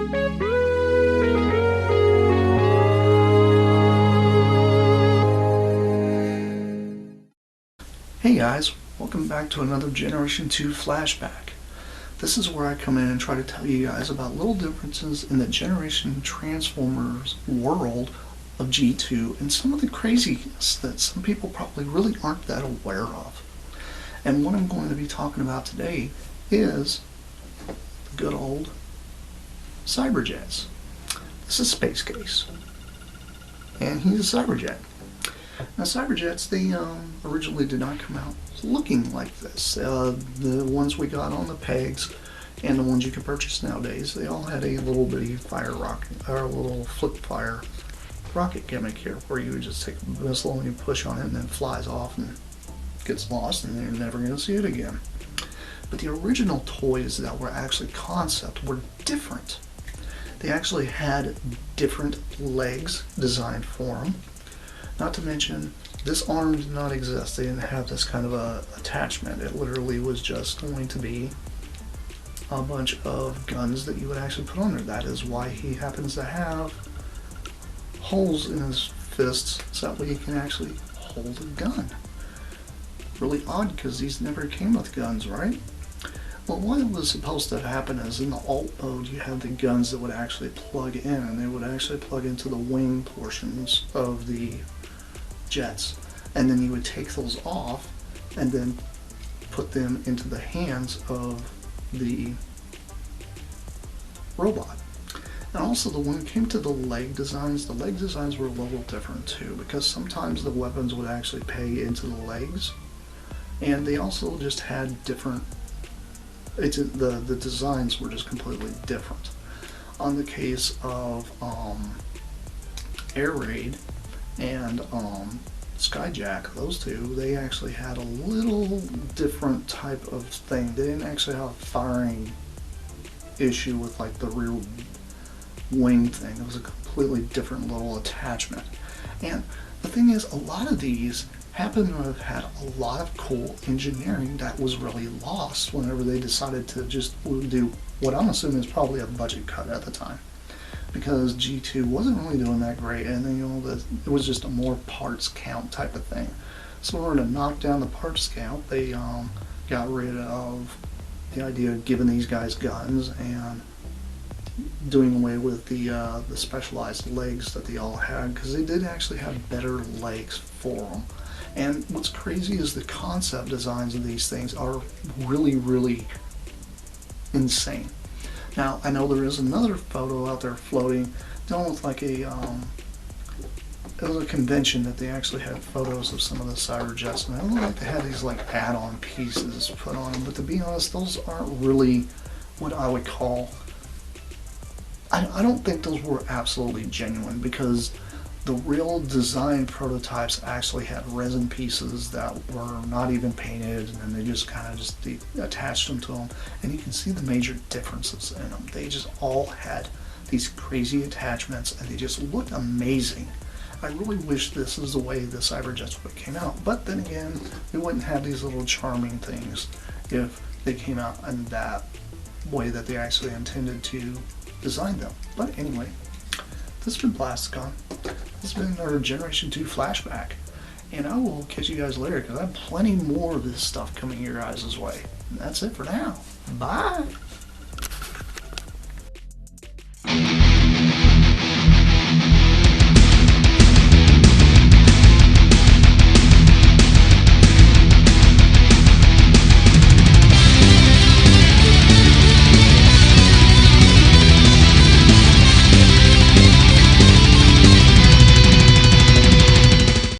Hey guys, welcome back to another Generation 2 Flashback. This is where I come in and try to tell you guys about little differences in the Generation Transformers world of G2 and some of the craziness that some people probably really aren't that aware of. And what I'm going to be talking about today is the good old Cyberjets. This is Space Case, and he's a Cyberjet. Now Cyberjets, they originally did not come out looking like this. The ones we got on the pegs and the ones you can purchase nowadays, they all had a little bitty fire rocket, or a little flip fire rocket gimmick here, where you would just take a missile and you push on it and then it flies off and gets lost and you're never going to see it again. But the original toys that were actually concept were different. They actually had different legs designed for them. Not to mention, this arm did not exist. They didn't have this kind of a attachment. It literally was just going to be a bunch of guns that you would actually put on there. That is why he happens to have holes in his fists, so that way he can actually hold a gun. Really odd, because these never came with guns, right? Well, what was supposed to happen is in the alt mode you had the guns that would actually plug in, and they would actually plug into the wing portions of the jets, and then you would take those off and then put them into the hands of the robot. And also, when it came to the leg designs were a little different too, because sometimes the weapons would actually pay into the legs, and they also just had different, the designs were just completely different. On the case of Air Raid and Skyjack, those two, they actually had a little different type of thing. They didn't actually have a firing issue with like the rear wing thing. It was a completely different little attachment. And the thing is, a lot of these happen to have had a lot of cool engineering that was really lost whenever they decided to just do what I'm assuming is probably a budget cut at the time. Because G2 wasn't really doing that great, and then, it was just a more parts count type of thing. So in order to knock down the parts count, they got rid of the idea of giving these guys guns and doing away with the specialized legs that they all had, because they did actually have better legs for them. And what's crazy is the concept designs of these things are really, really insane. Now, I know there is another photo out there floating, done with like it was a convention that they actually had photos of some of the Cyberjets, and it looked like they had these like add-on pieces put on them, but to be honest, those aren't really what I would call, I don't think those were absolutely genuine, because the real design prototypes actually had resin pieces that were not even painted, and then they just kind of attached them to them, and you can see the major differences in them. They just all had these crazy attachments, and they just looked amazing. I really wish this is the way the Cyberjets would have came out, but then again, we wouldn't have these little charming things if they came out in that way that they actually intended to design them. But anyway, this has been Plasticon. This has been our Generation 2 Flashback. And I will catch you guys later, because I have plenty more of this stuff coming your guys' way. And that's it for now. Bye!